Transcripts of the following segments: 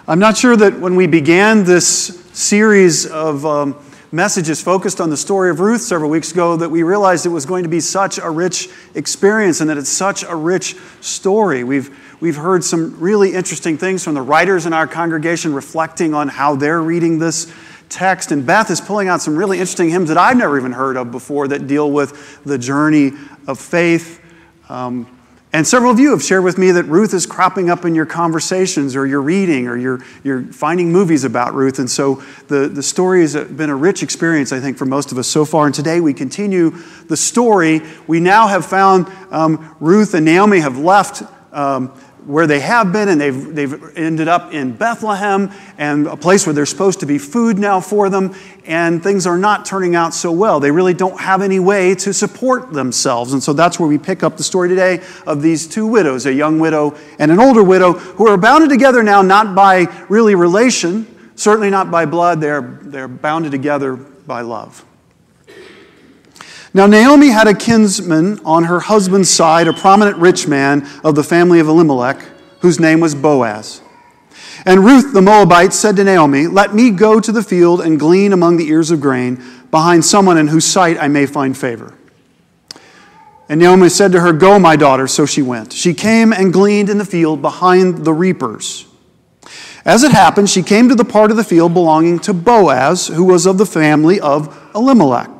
I'm not sure that when we began this series of messages focused on the story of Ruth several weeks ago that we realized it was going to be such a rich experience and that it's such a rich story. We've heard some really interesting things from the writers in our congregation reflecting on how they're reading this text. And Beth is pulling out some really interesting hymns that I've never even heard of before that deal with the journey of faith. And several of you have shared with me that Ruth is cropping up in your conversations or your reading or you're finding movies about Ruth. And so the story has been a rich experience, I think, for most of us so far. And today we continue the story. We now have found Ruth and Naomi have left where they have been, and they've ended up in Bethlehem, and a place where there's supposed to be food now for them, and things are not turning out so well. They really don't have any way to support themselves. And so that's where we pick up the story today of these two widows, a young widow and an older widow, who are bounded together now not by really relation, certainly not by blood, they're bounded together by love. Now, Naomi had a kinsman on her husband's side, a prominent rich man of the family of Elimelech, whose name was Boaz. And Ruth the Moabite said to Naomi, "Let me go to the field and glean among the ears of grain behind someone in whose sight I may find favor." And Naomi said to her, "Go, my daughter." So she went. She came and gleaned in the field behind the reapers. As it happened, she came to the part of the field belonging to Boaz, who was of the family of Elimelech.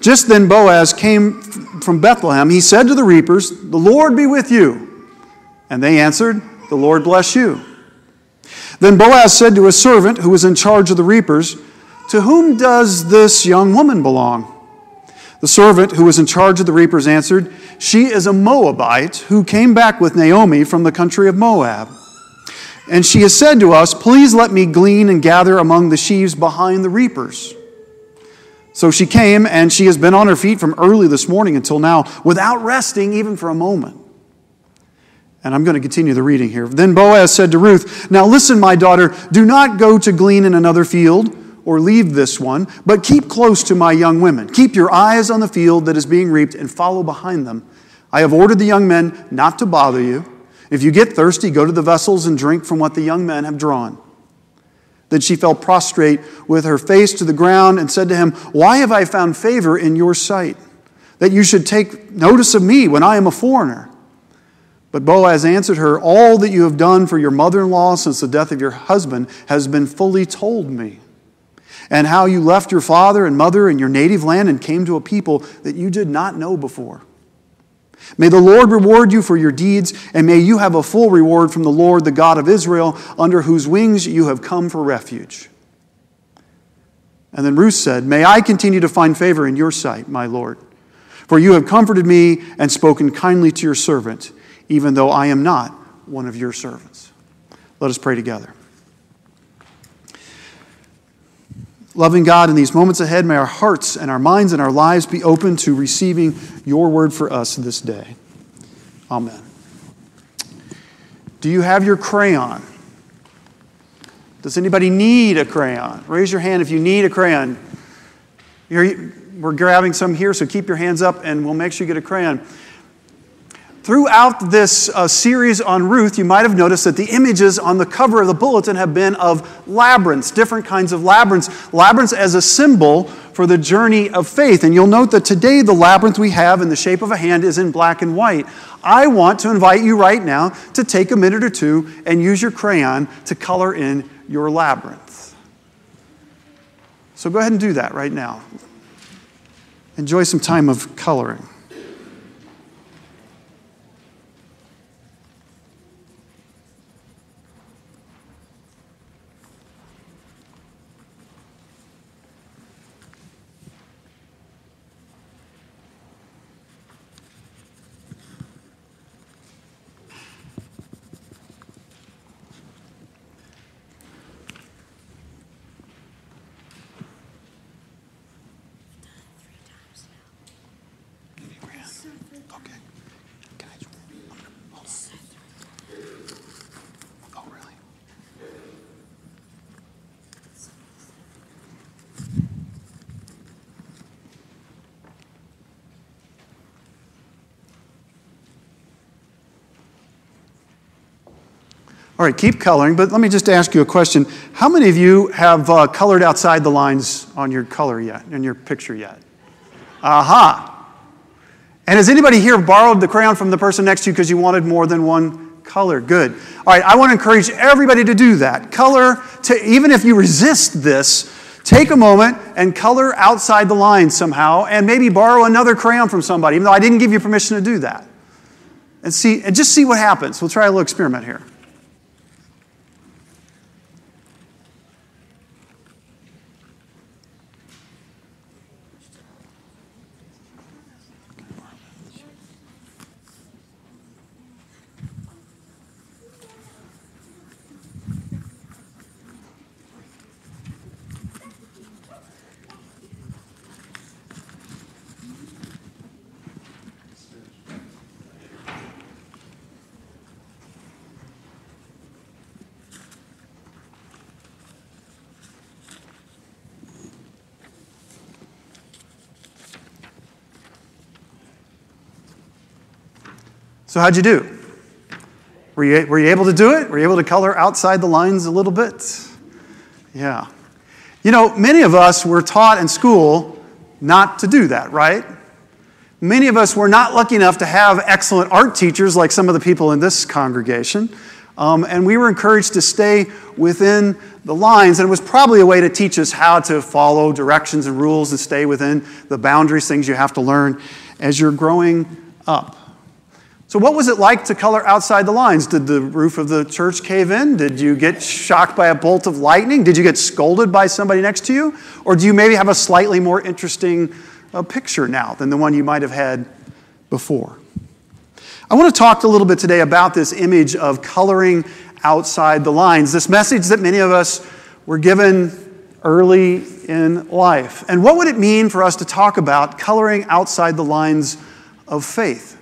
Just then Boaz came from Bethlehem. He said to the reapers, "The Lord be with you." And they answered, "The Lord bless you." Then Boaz said to a servant who was in charge of the reapers, "To whom does this young woman belong?" The servant who was in charge of the reapers answered, "She is a Moabite who came back with Naomi from the country of Moab. And she has said to us, 'Please let me glean and gather among the sheaves behind the reapers.' So she came, and she has been on her feet from early this morning until now, without resting even for a moment." And I'm going to continue the reading here. Then Boaz said to Ruth, "Now listen, my daughter, do not go to glean in another field or leave this one, but keep close to my young women. Keep your eyes on the field that is being reaped and follow behind them. I have ordered the young men not to bother you. If you get thirsty, go to the vessels and drink from what the young men have drawn." Then she fell prostrate with her face to the ground and said to him, "Why have I found favor in your sight, that you should take notice of me when I am a foreigner?" But Boaz answered her, "All that you have done for your mother-in-law since the death of your husband has been fully told me, and how you left your father and mother and your native land and came to a people that you did not know before. May the Lord reward you for your deeds, and may you have a full reward from the Lord, the God of Israel, under whose wings you have come for refuge." And then Ruth said, "May I continue to find favor in your sight, my Lord, for you have comforted me and spoken kindly to your servant, even though I am not one of your servants." Let us pray together. Loving God, in these moments ahead, may our hearts and our minds and our lives be open to receiving your word for us this day. Amen. Do you have your crayon? Does anybody need a crayon? Raise your hand if you need a crayon. We're grabbing some here, so keep your hands up and we'll make sure you get a crayon. Throughout this series on Ruth, you might have noticed that the images on the cover of the bulletin have been of labyrinths, different kinds of labyrinths. Labyrinths as a symbol for the journey of faith. And you'll note that today the labyrinth we have in the shape of a hand is in black and white. I want to invite you right now to take a minute or two and use your crayon to color in your labyrinth. So go ahead and do that right now. Enjoy some time of coloring. All right, keep coloring, but let me just ask you a question. How many of you have colored outside the lines on your color yet, in your picture yet? Aha. And has anybody here borrowed the crayon from the person next to you because you wanted more than one color? Good. All right, I want to encourage everybody to do that. Even if you resist this, take a moment and color outside the lines somehow, and maybe borrow another crayon from somebody, even though I didn't give you permission to do that. And just see what happens. We'll try a little experiment here. So how'd you do? Were you able to do it? Were you able to color outside the lines a little bit? Yeah. You know, many of us were taught in school not to do that, right? Many of us were not lucky enough to have excellent art teachers like some of the people in this congregation. And we were encouraged to stay within the lines. And it was probably a way to teach us how to follow directions and rules and stay within the boundaries, things you have to learn as you're growing up. So what was it like to color outside the lines? Did the roof of the church cave in? Did you get shocked by a bolt of lightning? Did you get scolded by somebody next to you? Or do you maybe have a slightly more interesting picture now than the one you might have had before? I want to talk a little bit today about this image of coloring outside the lines, this message that many of us were given early in life. And what would it mean for us to talk about coloring outside the lines of faith?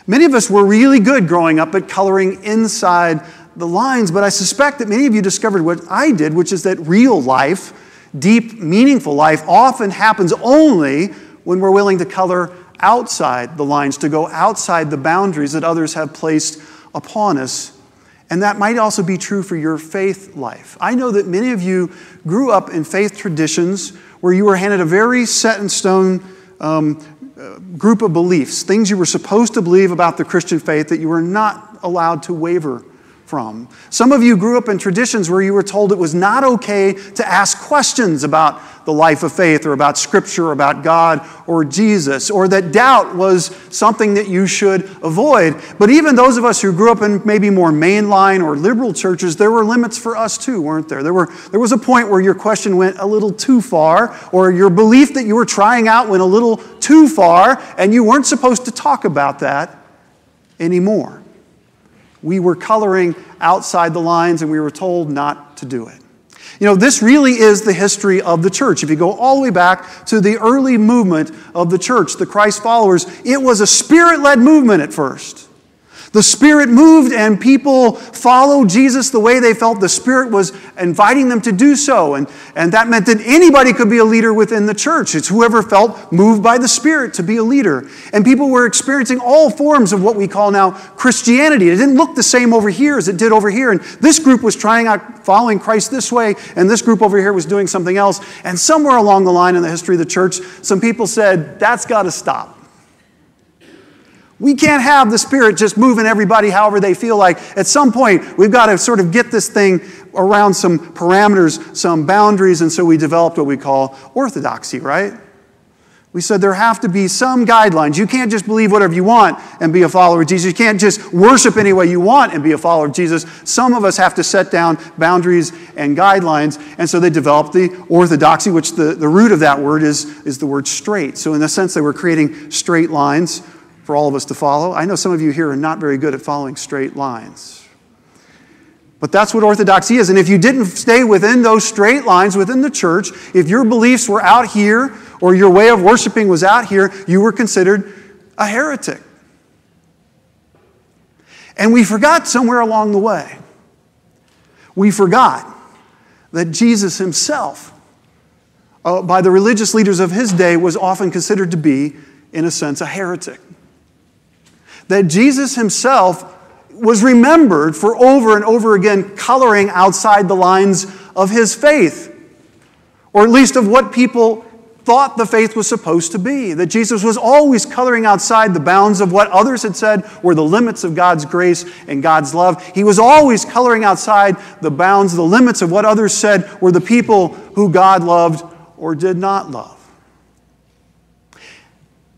Many of us were really good growing up at coloring inside the lines, but I suspect that many of you discovered what I did, which is that real life, deep, meaningful life, often happens only when we're willing to color outside the lines, to go outside the boundaries that others have placed upon us. And that might also be true for your faith life. I know that many of you grew up in faith traditions where you were handed a very set-in-stone group of beliefs, things you were supposed to believe about the Christian faith that you were not allowed to waver from. Some of you grew up in traditions where you were told it was not okay to ask questions about the life of faith or about Scripture or about God or Jesus, or that doubt was something that you should avoid. But even those of us who grew up in maybe more mainline or liberal churches, there were limits for us too, weren't there? There was a point where your question went a little too far, or your belief that you were trying out went a little too far, and you weren't supposed to talk about that anymore. We were coloring outside the lines, and we were told not to do it. You know, this really is the history of the church. If you go all the way back to the early movement of the church, the Christ followers, it was a Spirit-led movement at first. The Spirit moved and people followed Jesus the way they felt the Spirit was inviting them to do so. And that meant that anybody could be a leader within the church. It's whoever felt moved by the Spirit to be a leader. And people were experiencing all forms of what we call now Christianity. It didn't look the same over here as it did over here. And this group was trying out following Christ this way, and this group over here was doing something else. And somewhere along the line in the history of the church, some people said, that's got to stop. We can't have the Spirit just moving everybody however they feel like. At some point, we've got to sort of get this thing around some parameters, some boundaries, and so we developed what we call orthodoxy, right? We said there have to be some guidelines. You can't just believe whatever you want and be a follower of Jesus. You can't just worship any way you want and be a follower of Jesus. Some of us have to set down boundaries and guidelines, and so they developed the orthodoxy, which the root of that word is the word straight. So in a sense, they were creating straight lines for all of us to follow. I know some of you here are not very good at following straight lines. But that's what orthodoxy is. And if you didn't stay within those straight lines within the church, if your beliefs were out here or your way of worshiping was out here, you were considered a heretic. And we forgot somewhere along the way. We forgot that Jesus himself, by the religious leaders of his day, was often considered to be, in a sense, a heretic. That Jesus himself was remembered for over and over again coloring outside the lines of his faith, or at least of what people thought the faith was supposed to be. That Jesus was always coloring outside the bounds of what others had said were the limits of God's grace and God's love. He was always coloring outside the bounds, the limits of what others said were the people who God loved or did not love.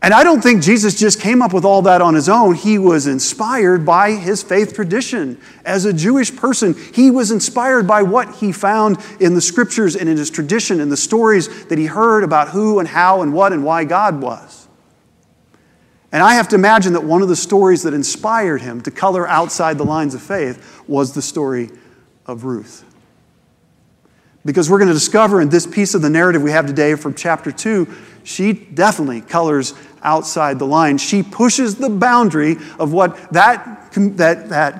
And I don't think Jesus just came up with all that on his own. He was inspired by his faith tradition. As a Jewish person, he was inspired by what he found in the scriptures and in his tradition and the stories that he heard about who and how and what and why God was. And I have to imagine that one of the stories that inspired him to color outside the lines of faith was the story of Ruth. Because we're going to discover in this piece of the narrative we have today from chapter 2, she definitely colors outside the line. She pushes the boundary of what that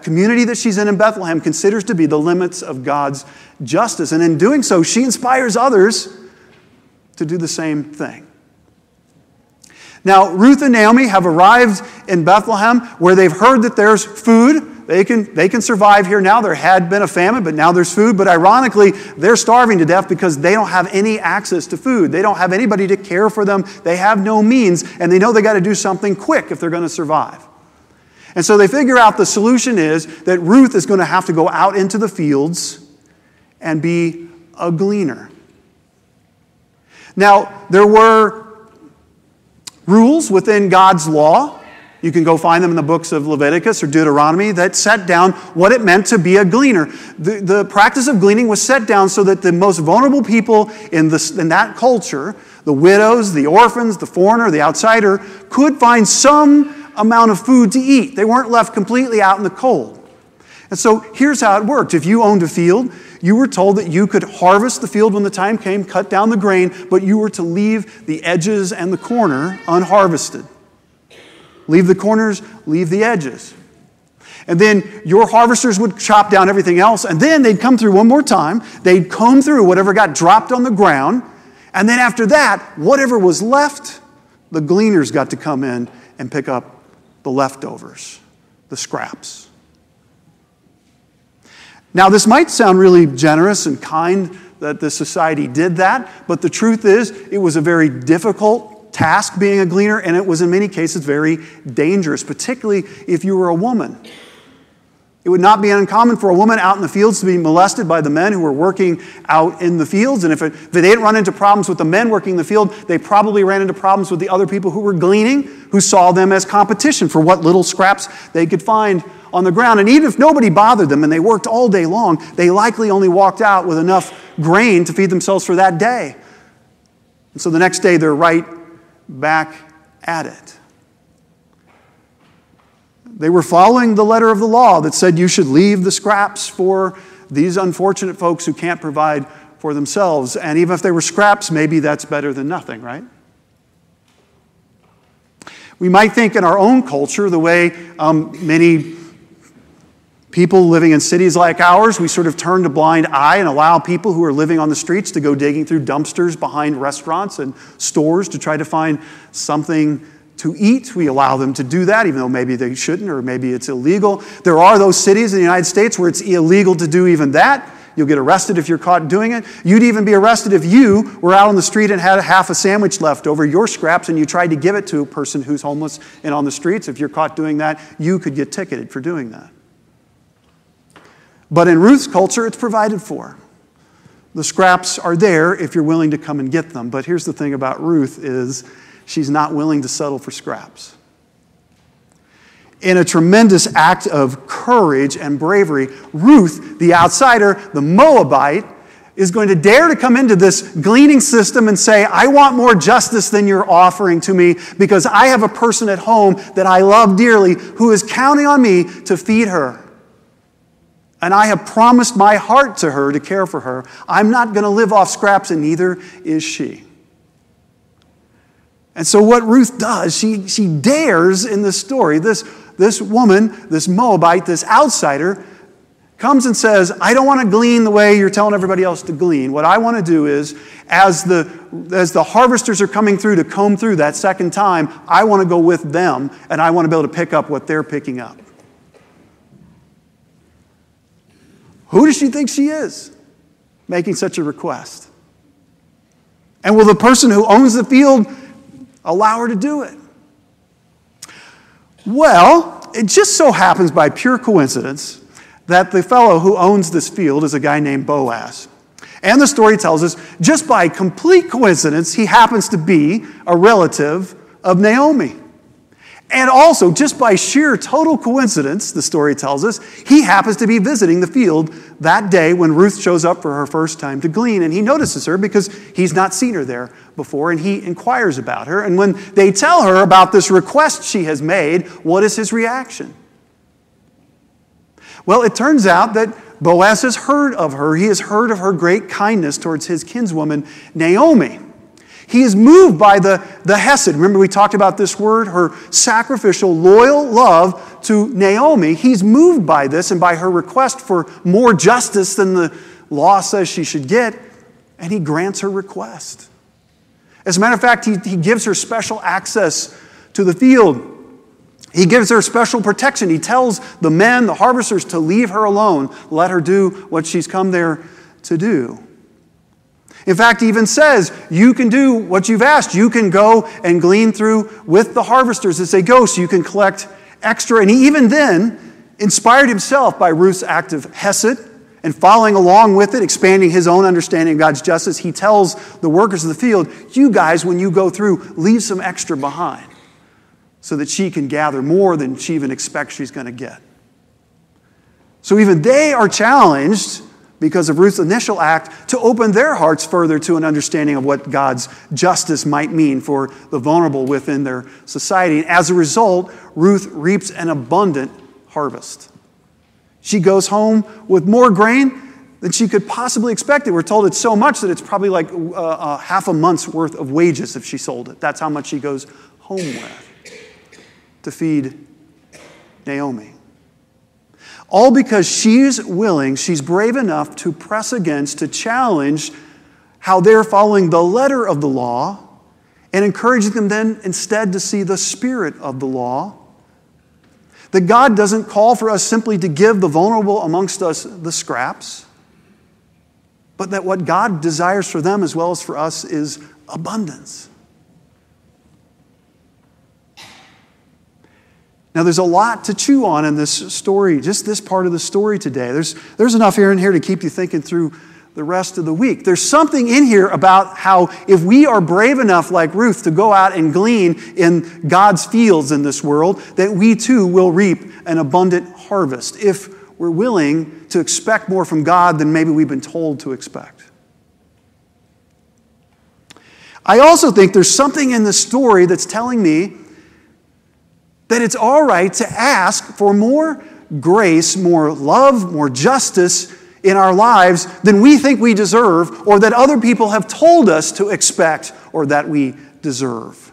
community that she's in Bethlehem considers to be the limits of God's justice. And in doing so, she inspires others to do the same thing. Now, Ruth and Naomi have arrived in Bethlehem where they've heard that there's food. They can survive here now. There had been a famine, but now there's food. But ironically, they're starving to death because they don't have any access to food. They don't have anybody to care for them. They have no means, and they know they got to do something quick if they're going to survive. And so they figure out the solution is that Ruth is going to have to go out into the fields and be a gleaner. Now, there were rules within God's law. You can go find them in the books of Leviticus or Deuteronomy that set down what it meant to be a gleaner. The practice of gleaning was set down so that the most vulnerable people in that culture, the widows, the orphans, the foreigner, the outsider, could find some amount of food to eat. They weren't left completely out in the cold. And so here's how it worked. If you owned a field, you were told that you could harvest the field when the time came, cut down the grain, but you were to leave the edges and the corner unharvested. Leave the corners, leave the edges. And then your harvesters would chop down everything else, and then they'd come through one more time. They'd comb through whatever got dropped on the ground, and then after that, whatever was left, the gleaners got to come in and pick up the leftovers, the scraps. Now, this might sound really generous and kind that the society did that, but the truth is, it was a very difficult task being a gleaner, and it was in many cases very dangerous, particularly if you were a woman. It would not be uncommon for a woman out in the fields to be molested by the men who were working out in the fields, and if they didn't run into problems with the men working in the field, they probably ran into problems with the other people who were gleaning, who saw them as competition for what little scraps they could find on the ground. And even if nobody bothered them and they worked all day long, they likely only walked out with enough grain to feed themselves for that day. And so the next day they're right back at it. They were following the letter of the law that said you should leave the scraps for these unfortunate folks who can't provide for themselves. And even if they were scraps, maybe that's better than nothing, right? We might think in our own culture, the way many people living in cities like ours, we sort of turn a blind eye and allow people who are living on the streets to go digging through dumpsters behind restaurants and stores to try to find something to eat. We allow them to do that, even though maybe they shouldn't, or maybe it's illegal. There are those cities in the United States where it's illegal to do even that. You'll get arrested if you're caught doing it. You'd even be arrested if you were out on the street and had half a sandwich left over, your scraps, and you tried to give it to a person who's homeless and on the streets. If you're caught doing that, you could get ticketed for doing that. But in Ruth's culture, it's provided for. The scraps are there if you're willing to come and get them. But here's the thing about Ruth is she's not willing to settle for scraps. In a tremendous act of courage and bravery, Ruth, the outsider, the Moabite, is going to dare to come into this gleaning system and say, I want more justice than you're offering to me because I have a person at home that I love dearly who is counting on me to feed her. And I have promised my heart to her to care for her. I'm not going to live off scraps, and neither is she. And so what Ruth does, she dares in this story, this woman, this Moabite, this outsider, comes and says, I don't want to glean the way you're telling everybody else to glean. What I want to do is, as the harvesters are coming through to comb through that second time, I want to go with them, and I want to be able to pick up what they're picking up. Who does she think she is making such a request? And will the person who owns the field allow her to do it? Well, it just so happens by pure coincidence that the fellow who owns this field is a guy named Boaz. And the story tells us, just by complete coincidence, he happens to be a relative of Naomi. And also, just by sheer total coincidence, the story tells us, he happens to be visiting the field that day when Ruth shows up for her first time to glean. And he notices her because he's not seen her there before, and he inquires about her. And when they tell her about this request she has made, what is his reaction? Well, it turns out that Boaz has heard of her. He has heard of her great kindness towards his kinswoman, Naomi. He is moved by the hesed. Remember we talked about this word, her sacrificial, loyal love to Naomi. He's moved by this and by her request for more justice than the law says she should get, and he grants her request. As a matter of fact, he gives her special access to the field. He gives her special protection. He tells the men, the harvesters, to leave her alone. Let her do what she's come there to do. In fact, he even says, you can do what you've asked. You can go and glean through with the harvesters as they go so you can collect extra. And he even then, inspired himself by Ruth's act of hesed and following along with it, expanding his own understanding of God's justice, he tells the workers of the field, you guys, when you go through, leave some extra behind so that she can gather more than she even expects she's going to get. So even they are challenged, because of Ruth's initial act, to open their hearts further to an understanding of what God's justice might mean for the vulnerable within their society. And as a result, Ruth reaps an abundant harvest. She goes home with more grain than she could possibly expect. We're told it's so much that it's probably like half a month's worth of wages if she sold it. That's how much she goes home with to feed Naomi. All because she's willing, she's brave enough to press against, to challenge how they're following the letter of the law and encouraging them then instead to see the spirit of the law. That God doesn't call for us simply to give the vulnerable amongst us the scraps, but that what God desires for them as well as for us is abundance. Now, there's a lot to chew on in this story, just this part of the story today. There's enough here in here to keep you thinking through the rest of the week. There's something in here about how if we are brave enough, like Ruth, to go out and glean in God's fields in this world, that we too will reap an abundant harvest if we're willing to expect more from God than maybe we've been told to expect. I also think there's something in the story that's telling me that it's all right to ask for more grace, more love, more justice in our lives than we think we deserve or that other people have told us to expect or that we deserve.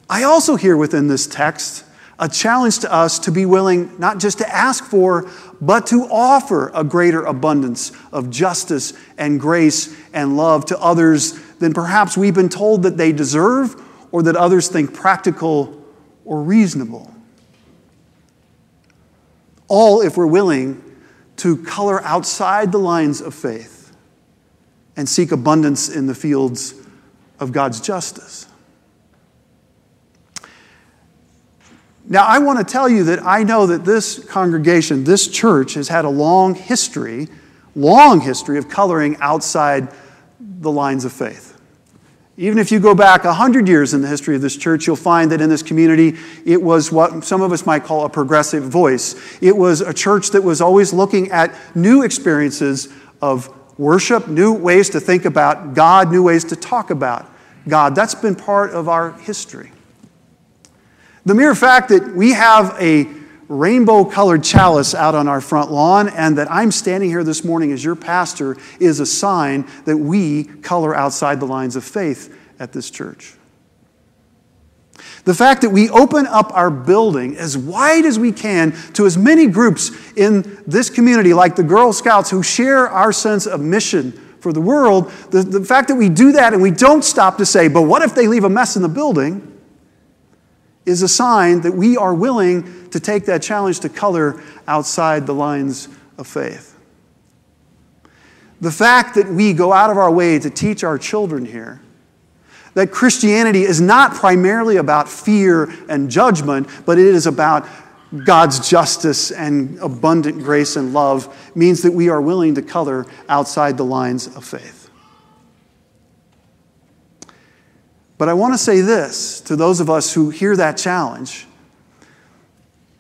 I also hear within this text a challenge to us to be willing not just to ask for, but to offer a greater abundance of justice and grace and love to others than perhaps we've been told that they deserve or that others think practical or reasonable. All if we're willing to color outside the lines of faith and seek abundance in the fields of God's justice. Now, I want to tell you that I know that this congregation, this church, has had a long history of coloring outside the lines of faith. Even if you go back 100 years in the history of this church, you'll find that in this community, it was what some of us might call a progressive voice. It was a church that was always looking at new experiences of worship, new ways to think about God, new ways to talk about God. That's been part of our history. The mere fact that we have a rainbow-colored chalice out on our front lawn and that I'm standing here this morning as your pastor is a sign that we color outside the lines of faith at this church. The fact that we open up our building as wide as we can to as many groups in this community, like the Girl Scouts, who share our sense of mission for the world, the fact that we do that and we don't stop to say, but what if they leave a mess in the building, is a sign that we are willing to take that challenge to color outside the lines of faith. The fact that we go out of our way to teach our children here that Christianity is not primarily about fear and judgment, but it is about God's justice and abundant grace and love means that we are willing to color outside the lines of faith. But I want to say this to those of us who hear that challenge,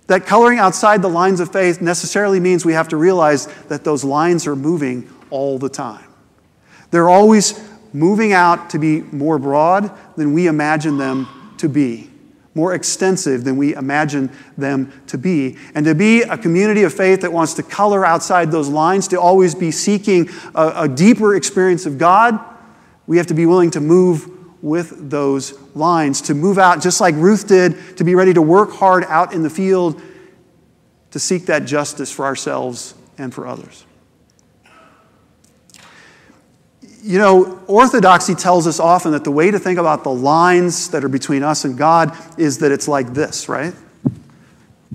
that coloring outside the lines of faith necessarily means we have to realize that those lines are moving all the time. They're always moving out to be more broad than we imagine them to be, more extensive than we imagine them to be. And to be a community of faith that wants to color outside those lines, to always be seeking a deeper experience of God, we have to be willing to move with those lines, to move out just like Ruth did, to be ready to work hard out in the field to seek that justice for ourselves and for others. You know, orthodoxy tells us often that the way to think about the lines that are between us and God is that it's like this, right?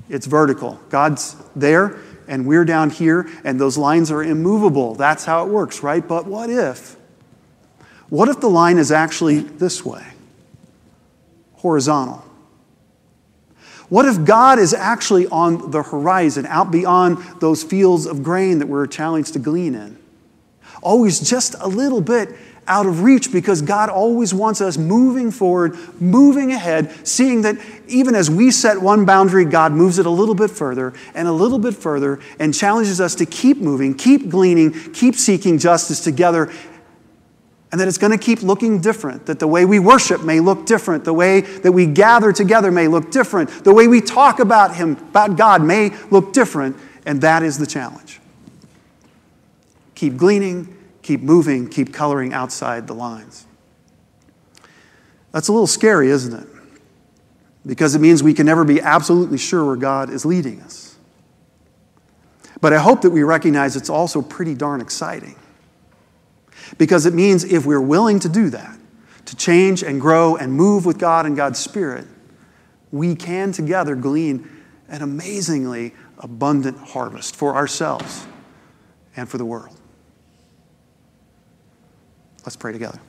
It's vertical. God's there, and we're down here, and those lines are immovable. That's how it works, right? But what if? What if the line is actually this way? Horizontal. What if God is actually on the horizon, out beyond those fields of grain that we're challenged to glean in? Always just a little bit out of reach, because God always wants us moving forward, moving ahead, seeing that even as we set one boundary, God moves it a little bit further and challenges us to keep moving, keep gleaning, keep seeking justice together, and that it's going to keep looking different, that the way we worship may look different, the way that we gather together may look different, the way we talk about Him, about God may look different, and that is the challenge. Keep gleaning, keep moving, keep coloring outside the lines. That's a little scary, isn't it? Because it means we can never be absolutely sure where God is leading us. But I hope that we recognize it's also pretty darn exciting. Because it means if we're willing to do that, to change and grow and move with God and God's Spirit, we can together glean an amazingly abundant harvest for ourselves and for the world. Let's pray together.